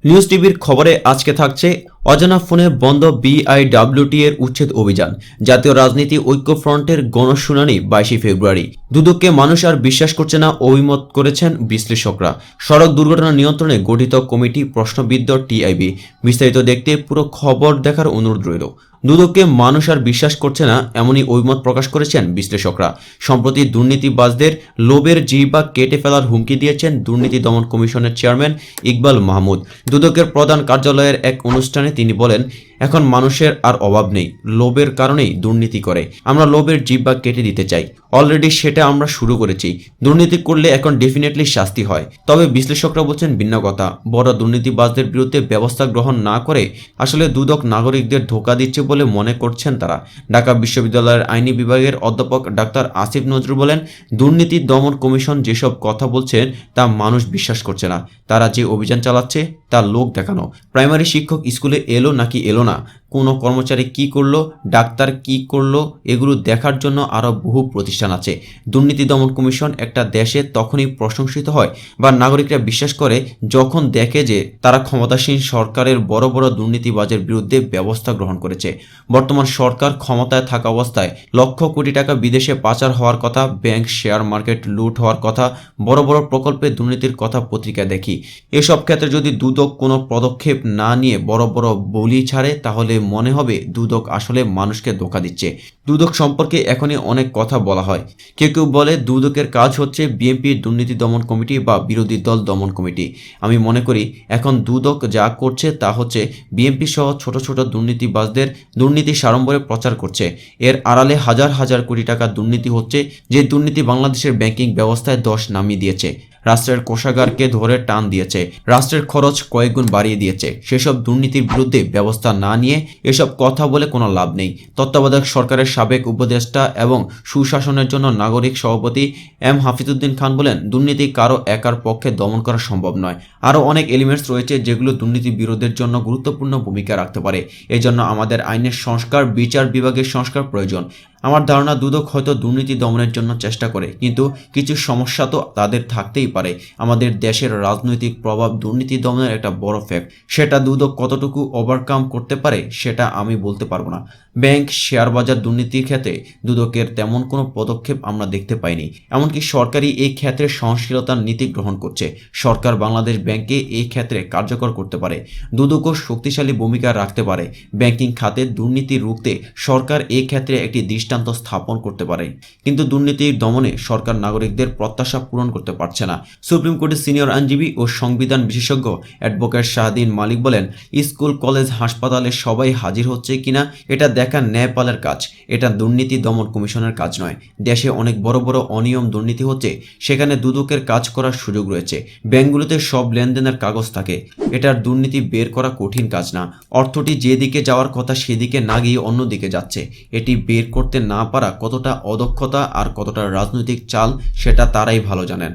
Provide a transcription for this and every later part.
News টিভির খবরে আজকে থাকছে অজানা ফোনে বন্ধ বিআইডব্লিউটি এর উচ্ছেদ অভিযান। জাতীয় রাজনীতি ঐক্য ফ্রন্টের গণশুনানি 22 ফেব্রুয়ারি। দুদককে মানুষ আর বিশ্বাস করছে না, অভিমত করেছেন বিশ্লেষকরা। সড়ক দুর্ঘটনা নিয়ন্ত্রণে গঠিত কমিটি প্রশ্নবিদ্ধ টিআইবি। বিস্তারিত দেখতে পুরো খবর দেখার অনুরোধ রইল। দুদককে মানুষ আর বিশ্বাস করছে না, এমনই অভিমত প্রকাশ করেছেন বিশ্লেষকরা। সম্প্রতি দুর্নীতিবাজদের লোভের জিহ্বা কেটে ফেলার হুমকি দিয়েছেন দুর্নীতি দমন কমিশনের চেয়ারম্যান ইকবাল মাহমুদ। দুদকের প্রধান কার্যালয়ের এক অনুষ্ঠানে তিনি বলেন, এখন মানুষের আর অভাব নেই, লোভের কারণেই দুর্নীতি করে। আমরা লোভের জিহ্বা কেটে দিতে চাই, অলরেডি সেটা আমরা শুরু করেছি। দুর্নীতি করলে এখন ডেফিনেটলি শাস্তি হয়। তবে বিশ্লেষকরা বলছেন ভিন্ন কথা। বড় দুর্নীতিবাজদের বিরুদ্ধে ব্যবস্থা গ্রহণ না করে আসলে দুদক নাগরিকদের ধোঁকা দিচ্ছে বলে মনে করছেন তারা। ঢাকা বিশ্ববিদ্যালয়ের আইনি বিভাগের অধ্যাপক ডাক্তার আসিফ নজরুল বলেন, দুর্নীতি দমন কমিশন যেসব কথা বলছেন তা মানুষ বিশ্বাস করছে না। তারা যে অভিযান চালাচ্ছে তা লোক দেখানো। প্রাইমারি শিক্ষক স্কুলে এলো নাকি এলো না, কোনো কর্মচারী কি করলো, ডাক্তার কি করলো, এগুলো দেখার জন্য আরও বহু প্রতিষ্ঠান আছে। দুর্নীতি দমন কমিশন একটা দেশে তখনই প্রশংসিত হয় বা নাগরিকরা বিশ্বাস করে যখন দেখে যে তারা ক্ষমতাসীন সরকারের বড় বড় দুর্নীতিবাজের বিরুদ্ধে ব্যবস্থা গ্রহণ করেছে। বর্তমান সরকার ক্ষমতায় থাকা অবস্থায় লক্ষ কোটি টাকা বিদেশে পাচার হওয়ার কথা, ব্যাংক শেয়ার মার্কেট লুট হওয়ার কথা, বড় বড় প্রকল্পে দুর্নীতির কথা পত্রিকায় দেখি। এসব ক্ষেত্রে যদি দুদক কোনো পদক্ষেপ না নিয়ে বড় বড় বলি ছাড়ে, তাহলে মনে হবে দুদক আসলে মানুষকে ধোঁকা দিচ্ছে। দুদক সম্পর্কে এখনই অনেক কথা বলা হয়। কেউ কেউ বলে দুদকের কাজ হচ্ছে বিএনপির দুর্নীতি দমন কমিটি বা বিরোধী দল দমন কমিটি। আমি মনে করি এখন দুদক যা করছে তা হচ্ছে বিএনপি সহ ছোট ছোট দুর্নীতিবাজদের দুর্নীতি সাড়ম্বরে প্রচার করছে। এর আড়ালে হাজার হাজার কোটি টাকা দুর্নীতি হচ্ছে, যে দুর্নীতি বাংলাদেশের ব্যাংকিং ব্যবস্থায় ধস নামিয়ে দিয়েছে, রাষ্ট্রের কোষাগারকে ধরে টান দিয়েছে, রাষ্ট্রের খরচ কয়েকগুণ বাড়িয়ে দিয়েছে। সেসব দুর্নীতির বিরুদ্ধে ব্যবস্থা না নিয়ে এসব কথা বলে কোনো লাভ নেই। তত্ত্বাবধায়ক সরকারের সাবেক উপদেষ্টা এবং সুশাসনের জন্য নাগরিক সভাপতি এম হাফিজউদ্দিন খান বলেন, দুর্নীতি কারো একার পক্ষে দমন করা সম্ভব নয়। আরও অনেক এলিমেন্টস রয়েছে যেগুলো দুর্নীতি বিরোধের জন্য গুরুত্বপূর্ণ ভূমিকা রাখতে পারে। এজন্য আমাদের আইনের সংস্কার, বিচার বিভাগের সংস্কার প্রয়োজন। আমার ধারণা দুদক হয়তো দুর্নীতি দমনের জন্য চেষ্টা করে, কিন্তু কিছু সমস্যা তো তাদের থাকতেই পারে। আমাদের দেশের রাজনৈতিক প্রভাব দুর্নীতি দমনের একটা বড় ফ্যাক্ট। সেটা দুদক কতটুকু ওভারকাম করতে পারে সেটা আমি বলতে পারবো না। ব্যাংক, শেয়ার বাজার দুর্নীতির ক্ষেত্রে দুদকের তেমন কোনো পদক্ষেপ আমরা দেখতে পাইনি। এমনকি সরকারি এই ক্ষেত্রে সহনশীলতার নীতি গ্রহণ করছে। সরকার বাংলাদেশ ব্যাংকে এই ক্ষেত্রে কার্যকর করতে পারে। দুদকও শক্তিশালী ভূমিকা রাখতে পারে। ব্যাংকিং খাতে দুর্নীতি রুখতে সরকার এই ক্ষেত্রে একটি দৃষ্টান্ত স্থাপন করতে পারে। কিন্তু দুর্নীতির দমনে সরকার নাগরিকদের প্রত্যাশা পূরণ করতে পারছে না। সুপ্রিম কোর্টের সিনিয়র আইনজীবী ও সংবিধান বিশেষজ্ঞ অ্যাডভোকেট শাহদিন মালিক বলেন, স্কুল, কলেজ, হাসপাতালে সবাই হাজির হচ্ছে কিনা এটা দেখা ন্যায়পালের কাজ, এটা দুর্নীতি দমন কমিশনের কাজ নয়। দেশে অনেক বড় বড় অনিয়ম দুর্নীতি হচ্ছে, সেখানে দুদকের কাজ করার সুযোগ রয়েছে। ব্যাংকগুলোতে সব লেনদেনের কাগজ থাকে, এটার দুর্নীতি বের করা কঠিন কাজ না। অর্থটি যেদিকে যাওয়ার কথা সেদিকে না গিয়ে অন্যদিকে যাচ্ছে। এটি বের করতে না পারা কতটা অদক্ষতা আর কতটা রাজনৈতিক চাল সেটা তারাই ভালো জানেন।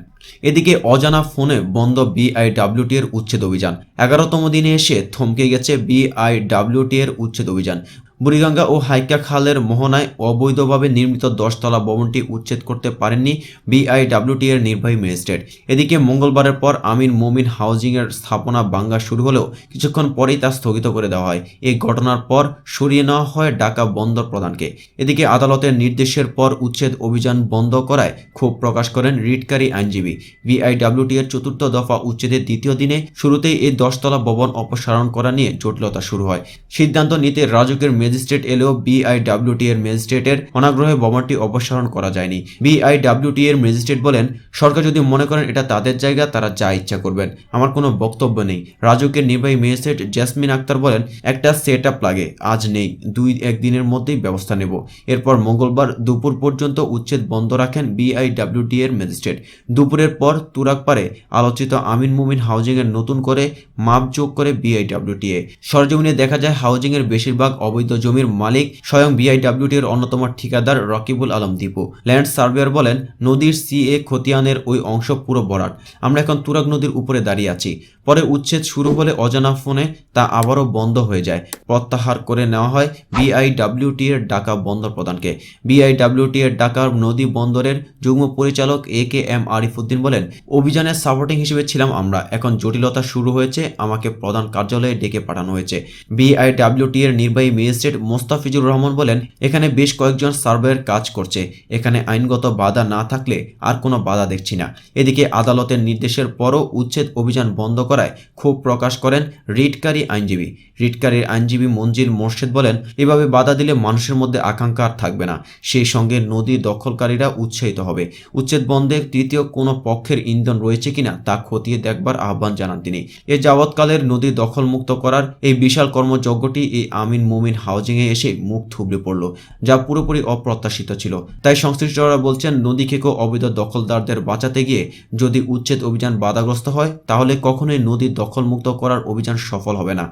এদিকে অজানা ফোনে বন্ধ বিআইডব্লিউটি এর উচ্ছেদ অভিযান। 11তম দিনে এসে থমকে গেছে বিআইডব্লিউটি এর উচ্ছেদ অভিযান। বুড়িগঙ্গা ও হাইকা খালের মোহনায় অবৈধভাবে নির্মিত 10তলা ভবনটি উচ্ছেদ করতে পারেননি বিআইডব্লিউটি এর নির্বাহী ম্যাজিস্ট্রেট। এদিকে মঙ্গলবারের পর আমিন মুমিন হাউজিং এর স্থাপনা ভাঙা শুরু হলেও কিছুক্ষণ পরেই তা স্থগিত করে দেওয়া হয়। এই ঘটনার পর সরিয়ে নেওয়া হয় ঢাকা বন্দর প্রধানকে। এদিকে আদালতের নির্দেশের পর উচ্ছেদ অভিযান বন্ধ করায় ক্ষোভ প্রকাশ করেন রিটকারী আইনজীবী। বিআইডব্লিউটি এর 4র্থ দফা উচ্ছেদের 2য় দিনে শুরুতেই এই 10তলা ভবন অপসারণ করা নিয়ে জটিলতা শুরু হয়। সিদ্ধান্ত নিতে রাজুকের ম্যাজিস্ট্রেট এলেও বিআইডব্লিউটি এর ম্যাজিস্ট্রেটের অনাগ্রহে ভবনটি অপসারণ করা যায়নি। বিআইডব্লিউটি এর ম্যাজিস্ট্রেট বলেন, সরকার যদি মনে করেন এটা তাদের জায়গা, তারা যা ইচ্ছা করবেন, আমার কোনো বক্তব্য নেই। রাজুকের নির্বাহী ম্যাজিস্ট্রেট জেসমিন আক্তার বলেন, একটা সেট আপ লাগে, আজ নেই, 2-1 দিনের মধ্যেই ব্যবস্থা নেব। এরপর মঙ্গলবার দুপুর পর্যন্ত উচ্ছেদ বন্ধ রাখেন বিআইডব্লিউটি এর ম্যাজিস্ট্রেট। দুপুরের পর তুরাগপাড়ে আলোচিত আমিন মুমিন হাউজিং এর নতুন করে মাপ যোগ করে বিআইডব্লিউটি। সরজমিনে দেখা যায় হাউজিং এর বেশিরভাগ অবৈধ জমির মালিক স্বয়ং বিআইডব্লিউটি এর অন্যতম ঠিকাদার রকিবুল আলম দীপু। ল্যান্ড সার্ভেয়ার বলেন, নদীর সিএ খতিয়ানের ওই অংশ পুরো ভরাট। আমরা এখন তুরাগ নদীর উপরে দাঁড়িয়ে আছি। পরে উচ্ছেদ শুরু হলে অজানা ফোনে তা আবারও বন্ধ হয়ে যায়। প্রত্যাহার করে নেওয়া হয় বিআইডব্লিউটি এর ঢাকা বন্দর প্রধানকে। বিআইডব্লিউটি এর ঢাকার নদী বন্দরের যুগ্ম পরিচালক AKM আরিফউদ্দিন বলেন, অভিযানের সাপোর্টিং হিসেবে ছিলাম আমরা, এখন জটিলতা শুরু হয়েছে, আমাকে প্রধান কার্যালয়ে ডেকে পাঠানো হয়েছে। বিআইডব্লিউটি এর নির্বাহী ম্যাজিস্ট্রেট মোস্তাফিজুর রহমান বলেন, এখানে বেশ কয়েকজন সার্ভেয়ার কাজ করছে, এখানে আইনগত বাধা না থাকলে আর কোনো বাধা দেখছি না। এদিকে আদালতের নির্দেশের পরও উচ্ছেদ অভিযান বন্ধ করায় ক্ষোভ প্রকাশ করেন রিটকারীর আইনজীবী মঞ্জিল মোর্শেদ বলেন, এভাবে বাধা দিলে মানুষের মধ্যে আকাঙ্ক্ষা আর থাকবে না, সেই সঙ্গে নদী দখলকারীরা উৎসাহিত হবে। উচ্ছেদ বন্ধে তৃতীয় কোনো পক্ষের ইন্ধন রয়েছে কিনা তা খতিয়ে দেখবার আহ্বান জানান তিনি। এ যাবৎকালের নদী দখলমুক্ত করার এই বিশাল কর্মযজ্ঞটি এই আমিন মুমিন হাউজিংয়ে এসে মুখ থুবড়ে পড়ল, যা পুরোপুরি অপ্রত্যাশিত ছিল। তাই সংশ্লিষ্টরা বলছেন, নদী খেকো অবৈধ দখলদারদের বাঁচাতে গিয়ে যদি উচ্ছেদ অভিযান বাধাগ্রস্ত হয়, তাহলে কখনোই নদী দখলমুক্ত করার অভিযান সফল হবে না।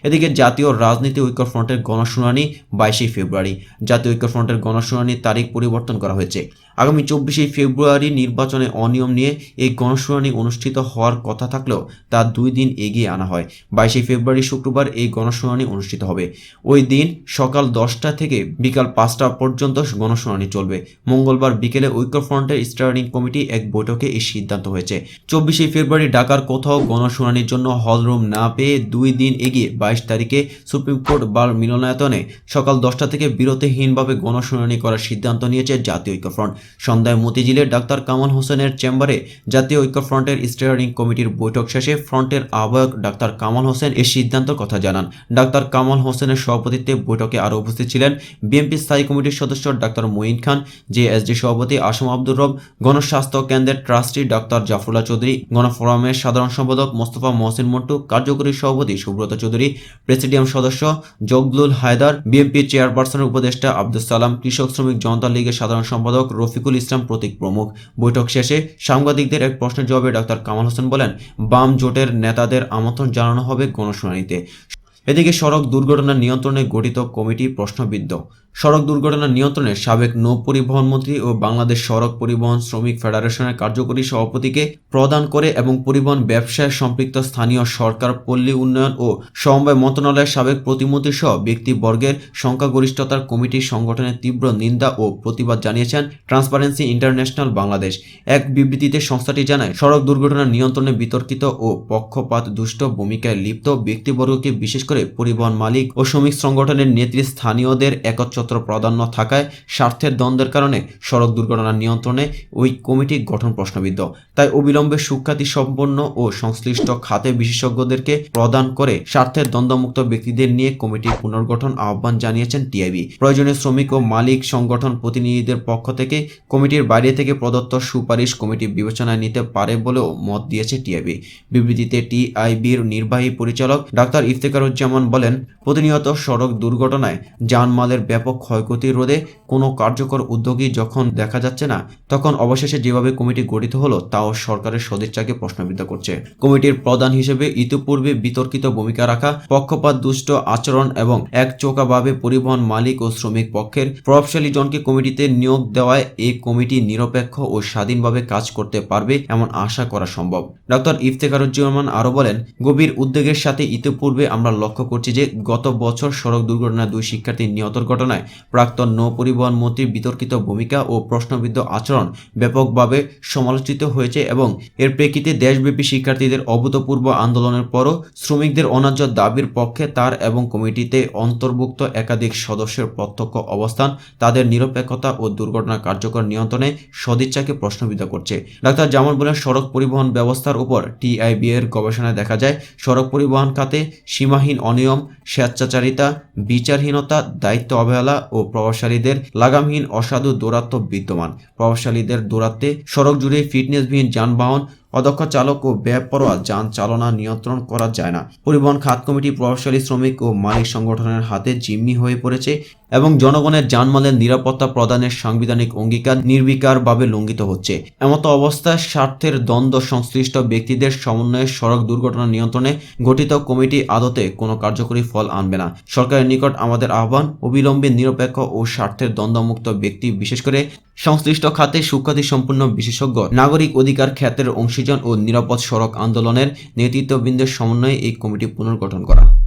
এদিকে জাতীয় রাজনীতি ঐক্যফ্রন্টের গণশুনানি 22 ফেব্রুয়ারি। জাতীয় ঐক্যফ্রন্টের গণশুনানির তারিখ পরিবর্তন করা হয়েছে। আগামী 24 ফেব্রুয়ারি নির্বাচনে অনিয়ম নিয়ে এই গণশুনানি অনুষ্ঠিত হওয়ার কথা থাকলেও তা 2 দিন এগিয়ে আনা হয়। 22 ফেব্রুয়ারি শুক্রবার এই গণশুনানি অনুষ্ঠিত হবে। ওই দিন সকাল 10টা থেকে বিকাল 5টা পর্যন্ত গণশুনানি চলবে। মঙ্গলবার বিকেলে ঐক্যফ্রন্টের স্টিয়ারিং কমিটি এক বৈঠকে এই সিদ্ধান্ত হয়েছে। 24 ফেব্রুয়ারি ঢাকার কোথাও গণশুনানির জন্য হলরুম না পেয়ে 2 দিন এগিয়ে 22 তারিখে সুপ্রিম কোর্ট বার মিলনায়তনে সকাল 10টা থেকে বিরতিহীনভাবে গণশুনানি করার সিদ্ধান্ত নিয়েছে জাতীয় ঐক্যফ্রন্ট। সন্ধ্যায় মতিঝিলে ডাক্তার কামাল হোসেনের চেম্বারে জাতীয় ঐক্যফ্রন্টের স্টিয়ারিং কমিটির বৈঠক শেষে ফ্রন্টের আহ্বায়ক ডাক্তার কামাল হোসেন এই সিদ্ধান্তের কথা জানান। ডাক্তার কামাল হোসেনের সভাপতিত্বে বৈঠকে আরও উপস্থিত ছিলেন বিএনপি স্থায়ী কমিটির সদস্য ডাক্তার মঈন খান, জেএসডি সভাপতি আসম আব্দুর রব, গণস্বাস্থ্য কেন্দ্রের ট্রাস্টি ডাক্তার জাফরুল্লাহ চৌধুরী, গণফোরামের সাধারণ সম্পাদক মোস্তফা মহসিন মন্টু, কার্যকরী সভাপতি সুব্রত চৌধুরী, প্রেসিডিয়াম সদস্য জগলুল হায়দার, বিএনপি চেয়ারপারসনের উপদেষ্টা আব্দুল সালাম, কৃষক শ্রমিক জনতা লীগের সাধারণ সম্পাদক রফিকুল ইসলাম প্রতীক প্রমুখ। বৈঠক শেষে সাংবাদিকদের এক প্রশ্নের জবাবে ডাক্তার কামাল হোসেন বলেন, বাম জোটের নেতাদের আমন্ত্রণ জানানো হবে গণশুনানিতে। এদিকে সড়ক দুর্ঘটনা নিয়ন্ত্রণে গঠিত কমিটি প্রশ্নবিদ্ধ। সড়ক দুর্ঘটনা নিয়ন্ত্রণে সাবেক নৌ পরিবহন মন্ত্রী ও বাংলাদেশ সড়ক পরিবহন শ্রমিক ফেডারেশনের কার্যকরী সভাপতিকে প্রদান করে এবং পরিবহন ব্যবসায় সম্পৃক্ত স্থানীয় সরকার, পল্লী উন্নয়ন ও সমবায় মন্ত্রণালয়ের সাবেক প্রতিমন্ত্রী সহ ব্যক্তিবর্গের সংখ্যাগরিষ্ঠতার কমিটি সংগঠনের তীব্র নিন্দা ও প্রতিবাদ জানিয়েছেন ট্রান্সপারেন্সি ইন্টারন্যাশনাল বাংলাদেশ। এক বিবৃতিতে সংস্থাটি জানায়, সড়ক দুর্ঘটনা নিয়ন্ত্রণে বিতর্কিত ও পক্ষপাত দুষ্ট ভূমিকায় লিপ্ত ব্যক্তিবর্গকে, বিশেষ করে পরিবহন মালিক ও শ্রমিক সংগঠনের নেতৃস্থানীয়দের একচ্ছত্র প্রাধান্য থাকায় স্বার্থের দ্বন্দ্বের কারণে সড়ক দুর্ঘটনা নিয়ন্ত্রণে ওই কমিটি গঠন প্রশ্নবিদ্ধ। তাই অবিলম্বে সুখ্যাতি সম্পন্ন ও সংশ্লিষ্ট খাতে বিশেষজ্ঞদেরকে প্রদান করে স্বার্থের দ্বন্দ্বমুক্ত ব্যক্তিদের নিয়ে কমিটির পুনর্গঠন আহ্বান জানিয়েছেন টিআইবি। প্রয়োজনে শ্রমিক ও মালিক সংগঠন প্রতিনিধিদের পক্ষ থেকে কমিটির বাইরে থেকে প্রদত্ত সুপারিশ কমিটি বিবেচনায় নিতে পারে বলেও মত দিয়েছে টিআইবি। বিবৃতিতে টিআইবির নির্বাহী পরিচালক ডাক্তার ইফতেখারুজ্জামান বলেন, প্রতিনিয়ত সড়ক দুর্ঘটনায় জানমালের ব্যাপক ক্ষয়ক্ষতি রোধে কোনো কার্যকর উদ্যোগই যখন দেখা যাচ্ছে না, তখন অবশেষে যেভাবে কমিটি গঠিত হলো তাও সরকারের সদিচ্ছাকে প্রশ্নবিদ্ধ করছে। কমিটির প্রধান হিসেবে ইতিপূর্বে বিতর্কিত ভূমিকা রাখা, পক্ষপাত দুষ্ট আচরণ এবং একচোখাভাবে পরিবহন মালিক ও শ্রমিক পক্ষের প্রভাবশালী জনকে কমিটিতে নিয়োগ দেওয়ায় এই কমিটি নিরপেক্ষ ও স্বাধীনভাবে কাজ করতে পারবে এমন আশা করা সম্ভব। ডক্টর ইফতেখারুজ্জামান আরও বলেন, গভীর উদ্বেগের সাথে ইতিপূর্বে আমরা লক্ষ্য করছি যে গত বছর সড়ক দুর্ঘটনায় 2 শিক্ষার্থী নিহতর ঘটনায় প্রাক্তন নৌ পরিবহন মন্ত্রীর বিতর্কিত ভূমিকা ও প্রশ্নবিদ্ধ আচরণ ব্যাপকভাবে সমালোচিত হয়েছে এবং এর প্রেক্ষিতে দেশব্যাপী শিক্ষার্থীদের অভূতপূর্ব আন্দোলনের পরও শ্রমিকদের অন্যায্য দাবির পক্ষে তার এবং কমিটিতে অন্তর্ভুক্ত একাধিক সদস্যের প্রত্যক্ষ অবস্থান তাদের নিরপেক্ষতা ও দুর্ঘটনা কার্যকর নিয়ন্ত্রণে সদিচ্ছাকে প্রশ্নবিদ্ধ করছে। ডাক্তার জামাল বলেন, সড়ক পরিবহন ব্যবস্থার উপর টিআইবি এর গবেষণায় দেখা যায়, সড়ক পরিবহন খাতে সীমাহীন অনিয়ম, স্বেচ্ছাচারিতা, বিচারহীনতা, দায়িত্ব অবহেলা ও প্রভাবশালীদের লাগামহীন অসাধু দৌরাত্ম্য বিদ্যমান। প্রভাবশালীদের দৌরাত্বে সড়ক জুড়ে ফিটনেসবিহীন যানবাহন, অদক্ষ চালক ও বেপরোয়া যান চালনা নিয়ন্ত্রণ করা যায় না। পরিবহন খাত কমিটি প্রভাবশালী শ্রমিক ও মালিক সংগঠনের হাতে জিম্মি হয়ে পড়েছে এবং জনগণের জানমালের নিরাপত্তা প্রদানের সাংবিধানিক অঙ্গীকার নির্বিকারভাবে লঙ্ঘিত হচ্ছে। এমতো অবস্থায় স্বার্থের দ্বন্দ্ব সংশ্লিষ্ট ব্যক্তিদের সমন্বয়ে সড়ক দুর্ঘটনা নিয়ন্ত্রণে গঠিত কমিটি আদতে কোনো কার্যকরী ফল আনবে না। সরকারের নিকট আমাদের আহ্বান, অবিলম্বে নিরপেক্ষ ও স্বার্থের দ্বন্দ্বমুক্ত ব্যক্তি, বিশেষ করে সংশ্লিষ্ট খাতে সুখ্যাতি সম্পন্ন বিশেষজ্ঞ, নাগরিক অধিকার ক্ষেত্রের অংশীজন ও নিরাপদ সড়ক আন্দোলনের নেতৃত্ববৃন্দের সমন্বয়ে এই কমিটি পুনর্গঠন করা।